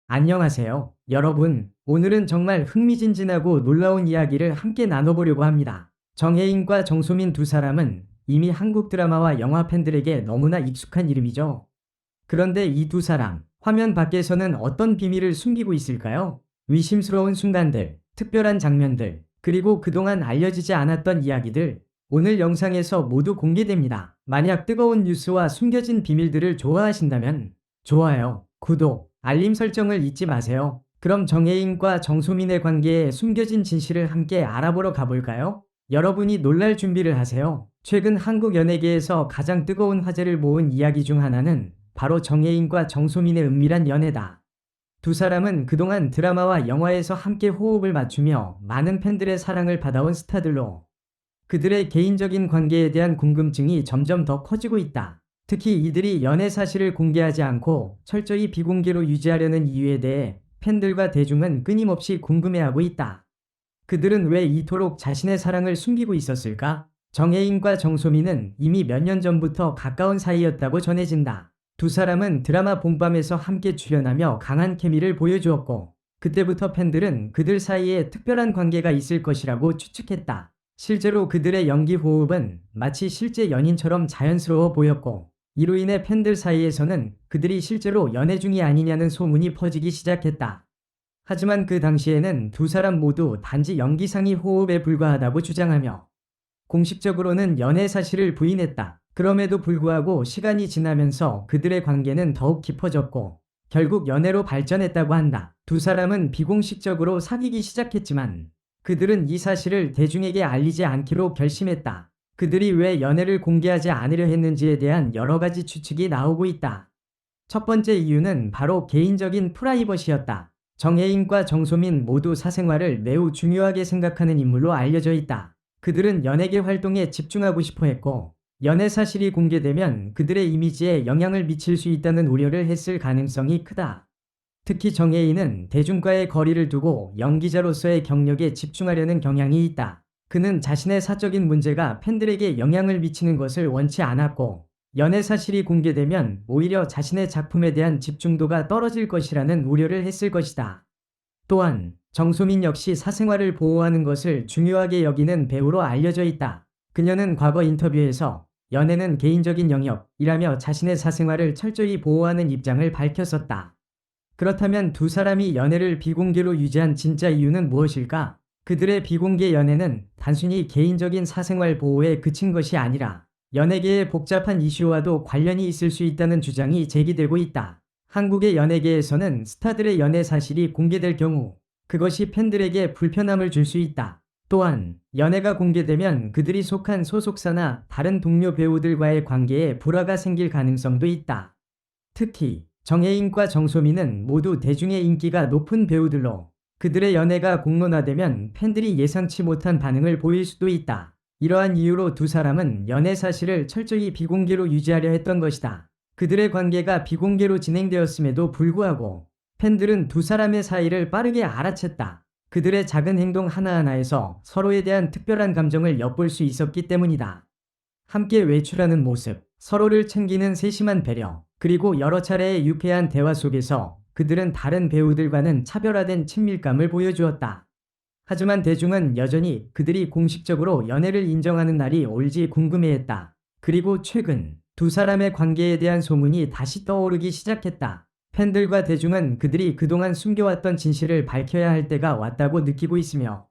안녕하세요. 여러분, 오늘은 정말 흥미진진하고 놀라운 이야기를 함께 나눠보려고 합니다. 정혜인과 정소민 두 사람은 이미 한국 드라마와 영화 팬들에게 너무나 익숙한 이름이죠. 그런데 이 두 사람, 화면 밖에서는 어떤 비밀을 숨기고 있을까요? 의심스러운 순간들, 특별한 장면들, 그리고 그동안 알려지지 않았던 이야기들, 오늘 영상에서 모두 공개됩니다. 만약 뜨거운 뉴스와 숨겨진 비밀들을 좋아하신다면 좋아요, 구독, 알림 설정을 잊지 마세요. 그럼 정혜인과 정소민의 관계에 숨겨진 진실을 함께 알아보러 가볼까요? 여러분이 놀랄 준비를 하세요. 최근 한국 연예계에서 가장 뜨거운 화제를 모은 이야기 중 하나는 바로 정혜인과 정소민의 은밀한 연애다. 두 사람은 그동안 드라마와 영화에서 함께 호흡을 맞추며 많은 팬들의 사랑을 받아온 스타들로 그들의 개인적인 관계에 대한 궁금증이 점점 더 커지고 있다. 특히 이들이 연애 사실을 공개하지 않고 철저히 비공개로 유지하려는 이유에 대해 팬들과 대중은 끊임없이 궁금해하고 있다. 그들은 왜 이토록 자신의 사랑을 숨기고 있었을까? 정혜인과 정소민은 이미 몇 년 전부터 가까운 사이였다고 전해진다. 두 사람은 드라마 봄밤에서 함께 출연하며 강한 케미를 보여주었고, 그때부터 팬들은 그들 사이에 특별한 관계가 있을 것이라고 추측했다. 실제로 그들의 연기 호흡은 마치 실제 연인처럼 자연스러워 보였고, 이로 인해 팬들 사이에서는 그들이 실제로 연애 중이 아니냐는 소문이 퍼지기 시작했다. 하지만 그 당시에는 두 사람 모두 단지 연기상의 호흡에 불과하다고 주장하며 공식적으로는 연애 사실을 부인했다. 그럼에도 불구하고 시간이 지나면서 그들의 관계는 더욱 깊어졌고 결국 연애로 발전했다고 한다. 두 사람은 비공식적으로 사귀기 시작했지만 그들은 이 사실을 대중에게 알리지 않기로 결심했다. 그들이 왜 연애를 공개하지 않으려 했는지에 대한 여러 가지 추측이 나오고 있다. 첫 번째 이유는 바로 개인적인 프라이버시였다. 정혜인과 정소민 모두 사생활을 매우 중요하게 생각하는 인물로 알려져 있다. 그들은 연예계 활동에 집중하고 싶어 했고, 연애 사실이 공개되면 그들의 이미지에 영향을 미칠 수 있다는 우려를 했을 가능성이 크다. 특히 정혜인은 대중과의 거리를 두고 연기자로서의 경력에 집중하려는 경향이 있다. 그는 자신의 사적인 문제가 팬들에게 영향을 미치는 것을 원치 않았고, 연애 사실이 공개되면 오히려 자신의 작품에 대한 집중도가 떨어질 것이라는 우려를 했을 것이다. 또한 정소민 역시 사생활을 보호하는 것을 중요하게 여기는 배우로 알려져 있다. 그녀는 과거 인터뷰에서 연애는 개인적인 영역이라며 자신의 사생활을 철저히 보호하는 입장을 밝혔었다. 그렇다면 두 사람이 연애를 비공개로 유지한 진짜 이유는 무엇일까? 그들의 비공개 연애는 단순히 개인적인 사생활 보호에 그친 것이 아니라 연예계의 복잡한 이슈와도 관련이 있을 수 있다는 주장이 제기되고 있다. 한국의 연예계에서는 스타들의 연애 사실이 공개될 경우 그것이 팬들에게 불편함을 줄 수 있다. 또한 연애가 공개되면 그들이 속한 소속사나 다른 동료 배우들과의 관계에 불화가 생길 가능성도 있다. 특히 정혜인과 정소민은 모두 대중의 인기가 높은 배우들로 그들의 연애가 공론화되면 팬들이 예상치 못한 반응을 보일 수도 있다. 이러한 이유로 두 사람은 연애 사실을 철저히 비공개로 유지하려 했던 것이다. 그들의 관계가 비공개로 진행되었음에도 불구하고 팬들은 두 사람의 사이를 빠르게 알아챘다. 그들의 작은 행동 하나하나에서 서로에 대한 특별한 감정을 엿볼 수 있었기 때문이다. 함께 외출하는 모습, 서로를 챙기는 세심한 배려, 그리고 여러 차례의 유쾌한 대화 속에서 그들은 다른 배우들과는 차별화된 친밀감을 보여주었다. 하지만 대중은 여전히 그들이 공식적으로 연애를 인정하는 날이 올지 궁금해했다. 그리고 최근 두 사람의 관계에 대한 소문이 다시 떠오르기 시작했다. 팬들과 대중은 그들이 그동안 숨겨왔던 진실을 밝혀야 할 때가 왔다고 느끼고 있으며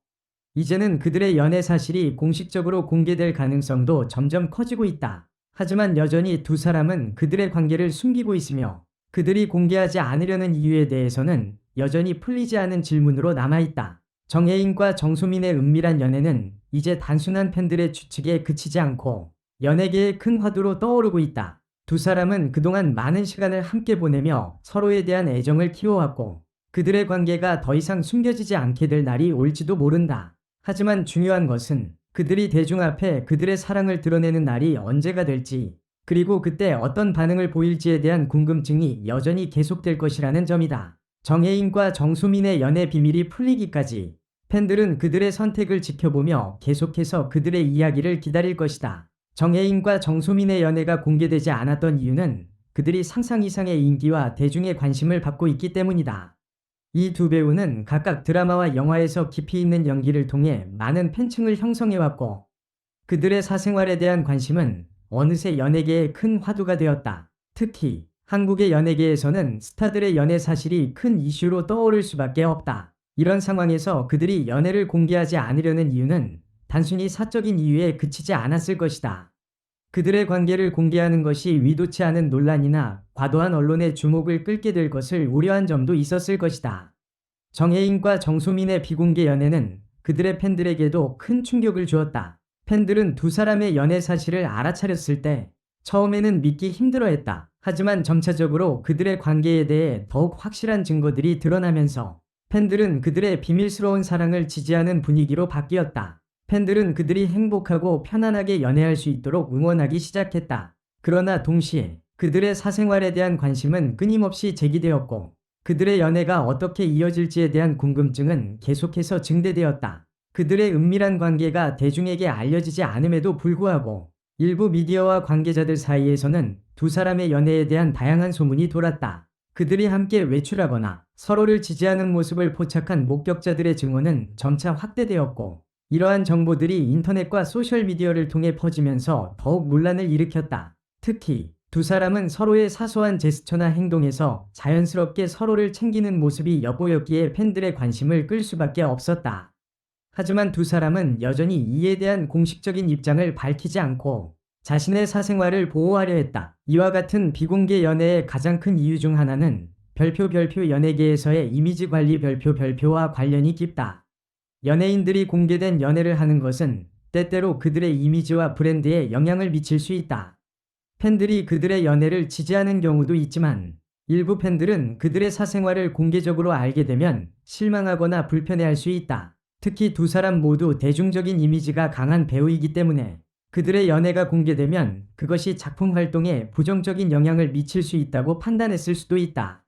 이제는 그들의 연애 사실이 공식적으로 공개될 가능성도 점점 커지고 있다. 하지만 여전히 두 사람은 그들의 관계를 숨기고 있으며 그들이 공개하지 않으려는 이유에 대해서는 여전히 풀리지 않은 질문으로 남아있다. 정혜인과 정소민의 은밀한 연애는 이제 단순한 팬들의 추측에 그치지 않고 연예계의 큰 화두로 떠오르고 있다. 두 사람은 그동안 많은 시간을 함께 보내며 서로에 대한 애정을 키워왔고 그들의 관계가 더 이상 숨겨지지 않게 될 날이 올지도 모른다. 하지만 중요한 것은 그들이 대중 앞에 그들의 사랑을 드러내는 날이 언제가 될지 그리고 그때 어떤 반응을 보일지에 대한 궁금증이 여전히 계속될 것이라는 점이다. 정혜인과 정소민의 연애 비밀이 풀리기까지 팬들은 그들의 선택을 지켜보며 계속해서 그들의 이야기를 기다릴 것이다. 정혜인과 정소민의 연애가 공개되지 않았던 이유는 그들이 상상 이상의 인기와 대중의 관심을 받고 있기 때문이다. 이 두 배우는 각각 드라마와 영화에서 깊이 있는 연기를 통해 많은 팬층을 형성해왔고, 그들의 사생활에 대한 관심은 어느새 연예계의 큰 화두가 되었다. 특히 한국의 연예계에서는 스타들의 연애 사실이 큰 이슈로 떠오를 수밖에 없다. 이런 상황에서 그들이 연애를 공개하지 않으려는 이유는 단순히 사적인 이유에 그치지 않았을 것이다. 그들의 관계를 공개하는 것이 의도치 않은 논란이나 과도한 언론의 주목을 끌게 될 것을 우려한 점도 있었을 것이다. 정혜인과 정소민의 비공개 연애는 그들의 팬들에게도 큰 충격을 주었다. 팬들은 두 사람의 연애 사실을 알아차렸을 때 처음에는 믿기 힘들어했다. 하지만 점차적으로 그들의 관계에 대해 더욱 확실한 증거들이 드러나면서 팬들은 그들의 비밀스러운 사랑을 지지하는 분위기로 바뀌었다. 팬들은 그들이 행복하고 편안하게 연애할 수 있도록 응원하기 시작했다. 그러나 동시에 그들의 사생활에 대한 관심은 끊임없이 제기되었고, 그들의 연애가 어떻게 이어질지에 대한 궁금증은 계속해서 증대되었다. 그들의 은밀한 관계가 대중에게 알려지지 않음에도 불구하고 일부 미디어와 관계자들 사이에서는 두 사람의 연애에 대한 다양한 소문이 돌았다. 그들이 함께 외출하거나 서로를 지지하는 모습을 포착한 목격자들의 증언은 점차 확대되었고, 이러한 정보들이 인터넷과 소셜미디어를 통해 퍼지면서 더욱 논란을 일으켰다. 특히 두 사람은 서로의 사소한 제스처나 행동에서 자연스럽게 서로를 챙기는 모습이 엿보였기에 팬들의 관심을 끌 수밖에 없었다. 하지만 두 사람은 여전히 이에 대한 공식적인 입장을 밝히지 않고 자신의 사생활을 보호하려 했다. 이와 같은 비공개 연애의 가장 큰 이유 중 하나는 별표 연예계에서의 이미지 관리 별표와 관련이 깊다. 연예인들이 공개된 연애를 하는 것은 때때로 그들의 이미지와 브랜드에 영향을 미칠 수 있다. 팬들이 그들의 연애를 지지하는 경우도 있지만, 일부 팬들은 그들의 사생활을 공개적으로 알게 되면 실망하거나 불편해할 수 있다. 특히 두 사람 모두 대중적인 이미지가 강한 배우이기 때문에 그들의 연애가 공개되면 그것이 작품 활동에 부정적인 영향을 미칠 수 있다고 판단했을 수도 있다.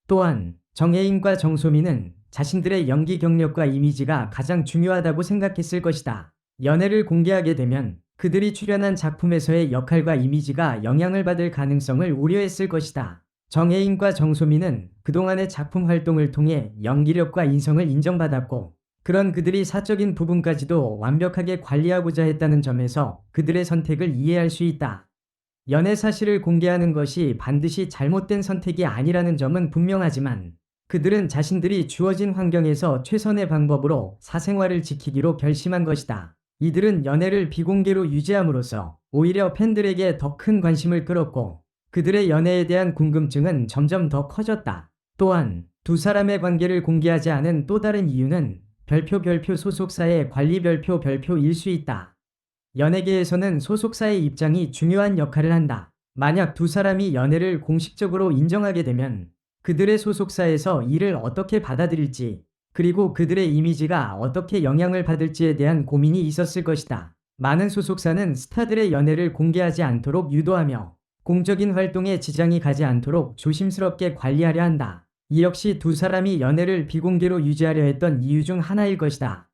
또한 정혜인과 정소민은 자신들의 연기 경력과 이미지가 가장 중요하다고 생각했을 것이다. 연애를 공개하게 되면 그들이 출연한 작품에서의 역할과 이미지가 영향을 받을 가능성을 우려했을 것이다. 정혜인과 정소민은 그동안의 작품 활동을 통해 연기력과 인성을 인정받았고, 그런 그들이 사적인 부분까지도 완벽하게 관리하고자 했다는 점에서 그들의 선택을 이해할 수 있다. 연애 사실을 공개하는 것이 반드시 잘못된 선택이 아니라는 점은 분명하지만, 그들은 자신들이 주어진 환경에서 최선의 방법으로 사생활을 지키기로 결심한 것이다. 이들은 연애를 비공개로 유지함으로써 오히려 팬들에게 더 큰 관심을 끌었고, 그들의 연애에 대한 궁금증은 점점 더 커졌다. 또한 두 사람의 관계를 공개하지 않은 또 다른 이유는 별표 소속사의 관리 별표일 수 있다. 연예계에서는 소속사의 입장이 중요한 역할을 한다. 만약 두 사람이 연애를 공식적으로 인정하게 되면 그들의 소속사에서 이를 어떻게 받아들일지, 그리고 그들의 이미지가 어떻게 영향을 받을지에 대한 고민이 있었을 것이다. 많은 소속사는 스타들의 연애를 공개하지 않도록 유도하며 공적인 활동에 지장이 가지 않도록 조심스럽게 관리하려 한다. 이 역시 두 사람이 연애를 비공개로 유지하려 했던 이유 중 하나일 것이다.